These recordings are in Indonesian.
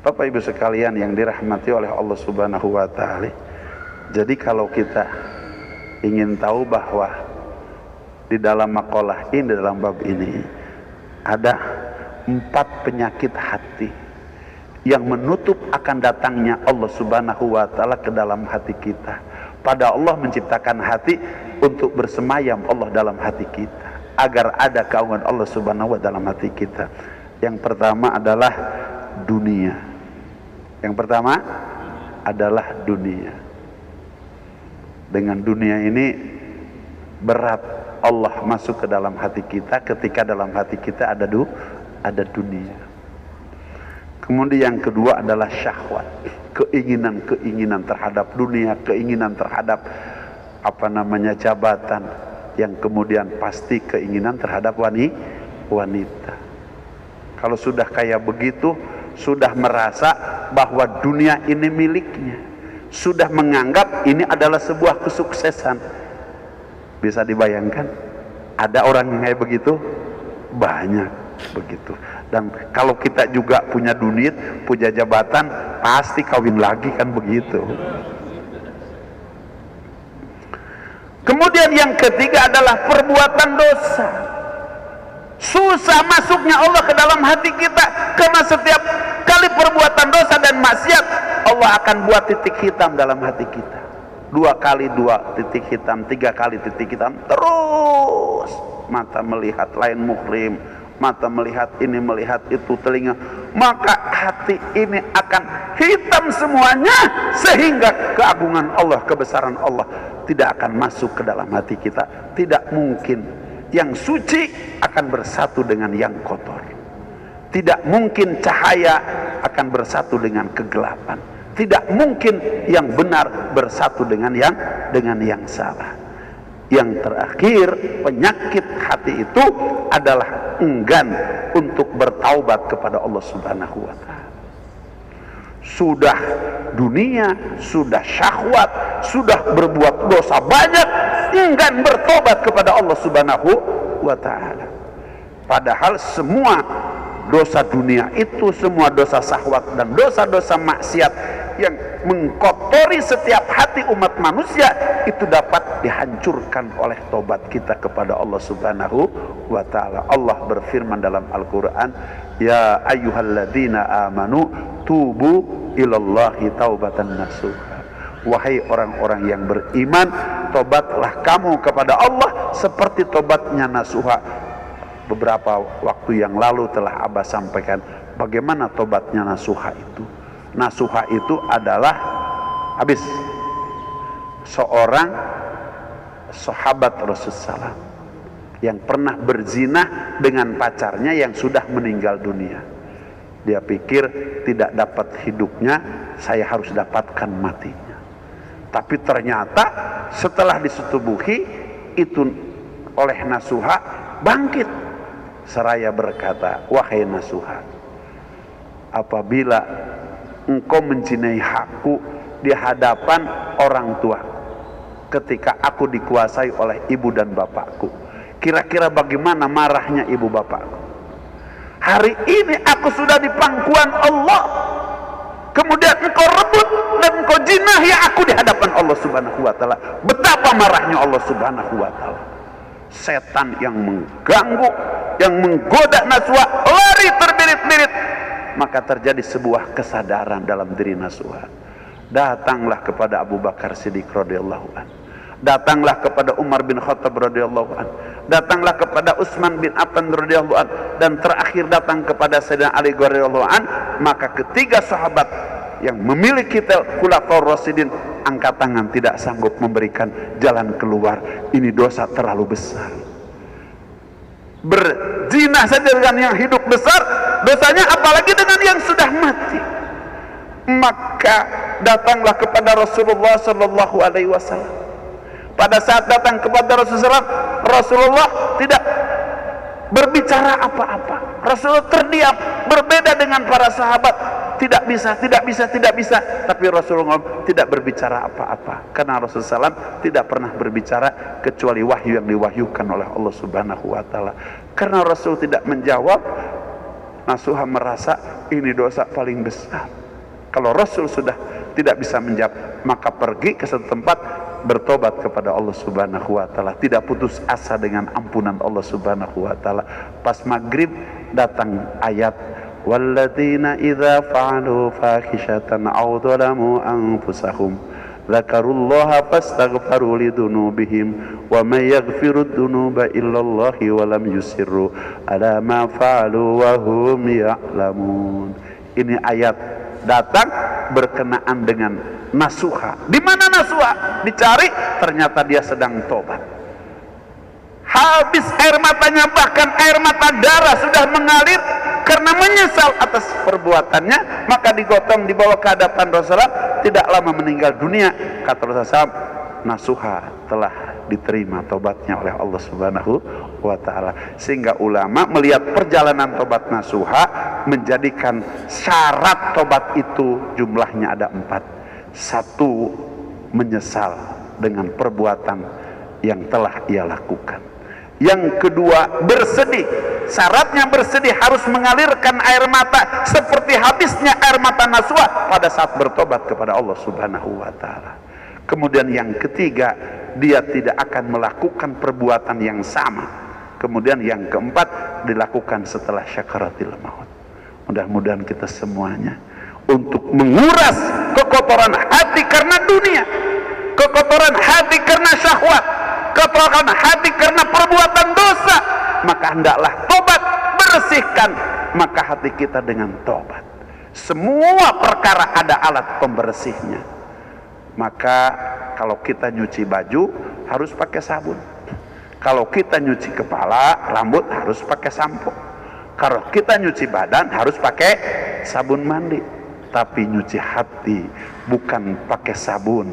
Bapak Ibu sekalian yang dirahmati oleh Allah Subhanahu wa taala. Jadi kalau kita ingin tahu bahwa di dalam makalah ini, dalam bab ini ada 4 penyakit hati yang menutup akan datangnya Allah Subhanahu wa taala ke dalam hati kita. Pada Allah menciptakan hati untuk bersemayam Allah dalam hati kita, agar ada keagungan Allah Subhanahu wa taala dalam hati kita. Yang pertama adalah dunia. Yang pertama adalah dunia. Dengan dunia ini berat Allah masuk ke dalam hati kita ketika dalam hati kita ada dunia. Kemudian yang kedua adalah syahwat, keinginan terhadap dunia, keinginan terhadap jabatan, yang kemudian pasti keinginan terhadap wanita. Kalau sudah kayak begitu, sudah merasa bahwa dunia ini miliknya, sudah menganggap ini adalah sebuah kesuksesan. Bisa dibayangkan ada orang yang kayak begitu? Banyak begitu. Dan kalau kita juga punya duit, punya jabatan, pasti kawin lagi, kan begitu. Kemudian yang ketiga adalah perbuatan dosa. Susah masuknya Allah ke dalam hati kita, karena setiap kali perbuatan dosa dan maksiat, Allah akan buat titik hitam dalam hati kita. 2 kali 2 titik hitam, 3 kali titik hitam, terus mata melihat lain muhrim, mata melihat ini, melihat itu, telinga, maka hati ini akan hitam semuanya, sehingga keagungan Allah, kebesaran Allah tidak akan masuk ke dalam hati kita. Tidak mungkin yang suci akan bersatu dengan yang kotor. Tidak mungkin cahaya akan bersatu dengan kegelapan. Tidak mungkin yang benar bersatu dengan yang salah. Yang terakhir, penyakit hati itu adalah enggan untuk bertaubat kepada Allah Subhanahu wa taala. Sudah dunia, sudah syahwat, sudah berbuat dosa banyak, enggan bertobat kepada Allah Subhanahu wa taala. Padahal semua dosa dunia itu, semua dosa syahwat dan dosa-dosa maksiat yang mengkotori setiap hati umat manusia, itu dapat dihancurkan oleh tobat kita kepada Allah Subhanahu wa taala. Allah berfirman dalam Al-Qur'an, ya ayyuhalladzina amanu tubu ilallahi taubatan nasuha. Wahai orang-orang yang beriman, tobatlah kamu kepada Allah seperti tobatnya nasuha. Beberapa waktu yang lalu telah Abah sampaikan bagaimana tobatnya nasuha itu. Nasuha itu adalah habis seorang sahabat Rasulullah yang pernah berzina dengan pacarnya yang sudah meninggal dunia. Dia pikir tidak dapat hidupnya, saya harus dapatkan matinya. Tapi ternyata setelah disetubuhi itu oleh nasuha, bangkit seraya berkata, wahai nasuha, apabila engkau menzinai hakku di hadapan orang tuaku, ketika aku dikuasai oleh ibu dan bapakku, kira-kira bagaimana marahnya ibu bapakku? Hari ini aku sudah di pangkuan Allah, kemudian engkau rebut dan engkau jinahi aku di hadapan Allah Subhanahu wa taala. Betapa marahnya Allah Subhanahu wa taala. Setan yang mengganggu, yang menggoda nasuha, lari terbirit-birit. Maka terjadi sebuah kesadaran dalam diri nasuha. Datanglah kepada Abu Bakar Siddiq radhiyallahu anhu. Datanglah kepada Umar bin Khattab radhiyallahu anhu. Datanglah kepada Utsman bin Affan radhiyallahu anhu, dan terakhir datang kepada Sayyidina Ali radhiyallahu anhu. Maka ketiga sahabat yang memiliki khulafaur rasyidin angkat tangan, tidak sanggup memberikan jalan keluar. Ini dosa terlalu besar. Berzina saja dengan yang hidup besar dosanya, apalagi dengan yang sudah mati. Maka datanglah kepada Rasulullah sallallahu alaihi wasallam. Pada saat datang kepada Rasulullah, Rasulullah tidak berbicara apa-apa. Rasulullah terdiam, berbeda dengan para sahabat. Tidak bisa. Tapi Rasulullah tidak berbicara apa-apa, karena Rasulullah SAW tidak pernah berbicara kecuali wahyu yang diwahyukan oleh Allah Subhanahu wa taala. Karena Rasul tidak menjawab, Nasuha merasa ini dosa paling besar. Kalau Rasul sudah tidak bisa menjawab, maka pergi ke satu tempat, bertobat kepada Allah Subhanahu wa taala, tidak putus asa dengan ampunan Allah Subhanahu wa taala. Pas maghrib datang ayat, walladzina idza fa'alu fahishatan aw dzalamu anfusahum dzakarullaha fastaghfaru lidunubihim wa may yaghfirud dunuba illallah wa lam yusirru ala ma fa'alu wa hum ya'lamun. Ini ayat datang berkenaan dengan nasuha. Di mana nasuha? Dicari, ternyata dia sedang tobat. Habis air matanya, bahkan air mata darah sudah mengalir karena menyesal atas perbuatannya, maka digotong dibawa ke hadapan Rasulullah. Tidak lama meninggal dunia. Kata Rasulullah, nasuha telah diterima tobatnya oleh Allah Subhanahu wa taala. Sehingga ulama melihat perjalanan tobat nasuha menjadikan syarat tobat itu jumlahnya ada 4. 1, menyesal dengan perbuatan yang telah ia lakukan. Yang kedua, bersedih. Syaratnya bersedih, harus mengalirkan air mata seperti habisnya air mata nasuha pada saat bertobat kepada Allah Subhanahu wa taala. Kemudian yang ketiga, dia tidak akan melakukan perbuatan yang sama. Kemudian yang keempat, dilakukan setelah syakaratil maut. Mudah-mudahan kita semuanya untuk menguras kekotoran hati karena dunia, kekotoran hati karena syahwat, kekotoran hati karena perbuatan dosa, maka hendaklah tobat, bersihkan maka hati kita dengan tobat. Semua perkara ada alat pembersihnya. Maka kalau kita nyuci baju harus pakai sabun. Kalau kita nyuci kepala, rambut harus pakai sampo. Kalau kita nyuci badan harus pakai sabun mandi. Tapi nyuci hati bukan pakai sabun,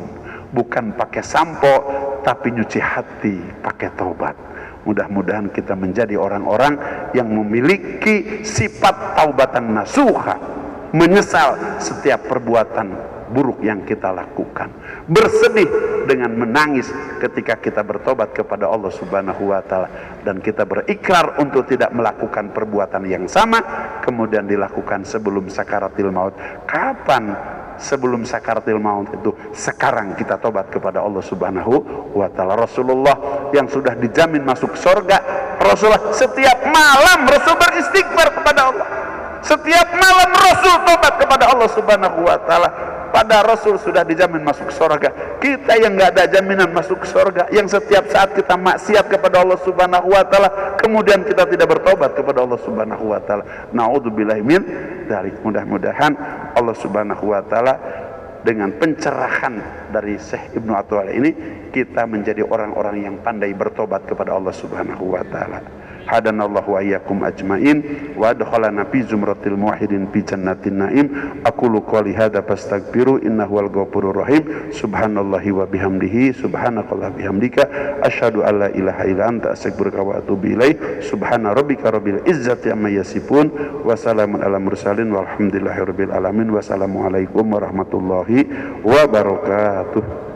bukan pakai sampo, tapi nyuci hati pakai taubat. Mudah-mudahan kita menjadi orang-orang yang memiliki sifat taubatan nasuha, menyesal setiap perbuatan buruk yang kita lakukan, bersedih dengan menangis ketika kita bertobat kepada Allah Subhanahu wa taala, dan kita berikrar untuk tidak melakukan perbuatan yang sama kemudian dilakukan sebelum sakaratil maut. Kapan sebelum sakaratil maut itu? Sekarang kita tobat kepada Allah Subhanahu wa taala. Rasulullah yang sudah dijamin masuk surga, Rasulullah setiap malam Rasul beristighfar kepada Allah. Setiap malam Rasul tobat kepada Allah Subhanahu wa taala. Pada Rasul sudah dijamin masuk surga. Kita yang nggak ada jaminan masuk surga, yang setiap saat kita maksiat kepada Allah Subhanahu wa taala, kemudian kita tidak bertobat kepada Allah Subhanahu wa taala. Naudzubillahi min dzalik. Mudah-mudahan Allah Subhanahu wa taala dengan pencerahan dari Syekh Ibnu Atwal ini, kita menjadi orang-orang yang pandai bertobat kepada Allah Subhanahu wa taala. Hadanallahu wa iyyakum ajmain wa adkhalana fi zumratil muwahhidin fi jannatin naim. Aqulu qouli hadza fastaghfiru innahu wal ghafurur rahim. Subhanallahi wa bihamdihi, subhanakallah bihamdika, asyhadu an la ilaha illa anta, astaghfiruka wa atubu ilaik. Subhana rabbika rabbil izzati amma yasifun wa salamun alal mursalin walhamdulillahi rabbil alamin. Wassalamualaikum warahmatullahi wabarakatuh.